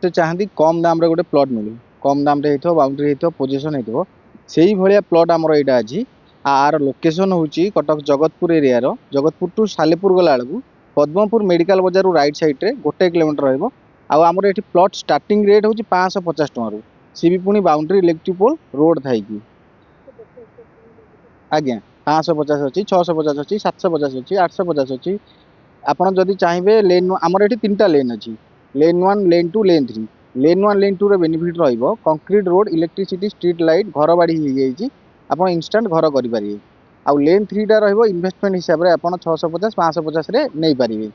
समस्ते चाहती कम दाम रे गोटे प्लॉट मिलू कम दाम रे हेतो बाउंड्री हेतो पोजीशन हेतो सेही भलिया प्लॉट हमर एटा अछि आर लोकेशन होची कटक जगतपुर एरिया रो जगतपुर टू सालेपुर गला बेलू पद्मपुर मेडिकल बाजार राइट साइड रे 1 किलोमीटर रहइबो आ हमर एठी प्लॉट स्टार्टिंग रेट होची 550 टका रो सी भी पुनी बाउंड्री इलेक्ट्रिक पोल रोड थाई की आज्ञा 550 अछि 650 अछि 750 अछि 850 अछि आपण जदि चाहिबे लेन हमर एठी तीनटा लेन अछि लेन 1 लेन 2 लेन 3 लेन 1 लेन 2 रे बेनिफिट रहइबो concrete road electricity street light घर बाड़ी हो जाइछि आपण इंस्टेंट घर करि परिबे आ लेन 3 टा रहइबो इन्वेस्टमेंट हिसाब रे आपण 650 550 रे नै परिबे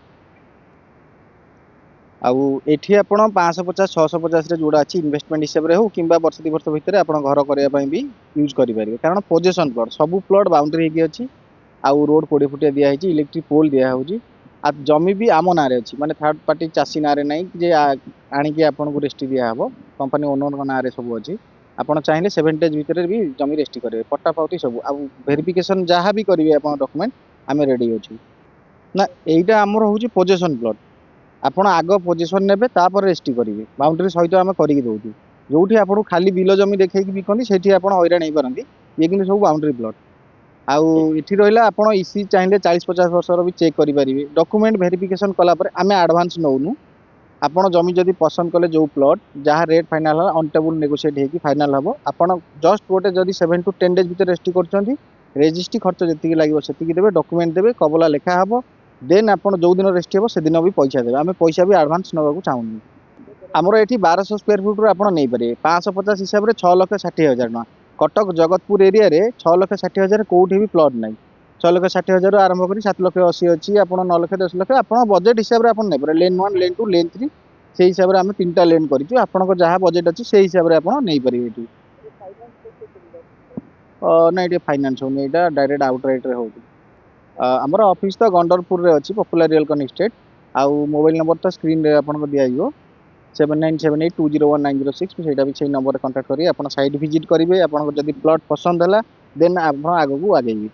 आउ एठी आपण 550 650 रे जोड़ा अछि इन्वेस्टमेंट हिसाब रे हो किंबा वर्ष 2 वर्ष भितर आपण घर करिया पई भी यूज करि परिबे कारण पोजीशन प्लॉट सब प्लॉट बाउंड्री हेकी अछि आउ रोड 20 फुटिया दिया हेछि इलेक्ट्रिक पोल दिया होछि आ जमी भी आम नारे अछि माने थर्ड पार्टी चासी नारे नै जे आनी कि आपण को रेस्टी दिया हबो कंपनी ओनर को नारे सब अछि आपण चाहिले 7 डेज भितर भी जमी रेस्टी करिवे पट्टा पाउटी सब आ वेरिफिकेशन जहाँ भी करिवे आपण डॉक्यूमेंट आमे रेडी अछि ना एइटा हमर होछि पोजीशन प्लॉट आपण आगो पोजीशन नेबे तापर रेस्टी करिवे बाउंड्री सहित आमे करिक दउछु जोठी आपण खाली बिलो जमी देखै कि बिकंदी सेठी आपण हैरान नै परंदी ये किंतु सब बाउंड्री प्लॉट आउ इठी रहिला आपण इसी चाहिले 40-50 वर्ष रो भी चेक करि परिवे डॉक्यूमेंट वेरिफिकेशन कला पर आमे एडवांस नउनु आपण जमी जदि पसंद कले जो प्लॉट जहाँ rate final on table negotiate हेकी फाइनल हबो आपण जस्ट गोटे जदि 7 टू 10 डेज भीतर रेस्टी करछंती रेजिस्ट्री खर्च जति लागिवो सेति देबे डॉक्यूमेंट देबे कबला लेखा हबो देन आपण जो दिन रेस्टी हबो से दिन भी पैसा देबे आमे पैसा भी एडवांस नबाकू चाहुनी हमर एठी 1200 स्क्वायर फुट रो आपण नै पारे 550 हिसाब रे 6,60,000 टका कटक जगतपुर एरिया रे 6,60,000 कोठी भी प्लॉट नै 6,60,000 आरंभ करी 7,80,000 अछि आपण 9,10 लाख आपण बजेट हिसाब रे आपण नै पारे लेन 1 लेन 2 लेन 3 से हिसाब रे आमे तीनटा लेन करिछु आपण को जहाँ बजेट अछि से हिसाब रे आपण नै परिबे एठी नै एठी फाइनेंस होनी एटा डायरेक्ट आउटराइट रे होउची हमर ऑफिस तो गंडरपुर रे अछि पॉपुलर रियल कन स्टेट आउ मोबाइल नंबर तो स्क्रीन रे आपण को दिया आइयो 7978201906 सेटा भी छै नंबर रे कांटेक्ट करी आपण साइट विजिट करिवे आपण को जदि प्लॉट पसंद हला देन आपण आगु आगेबी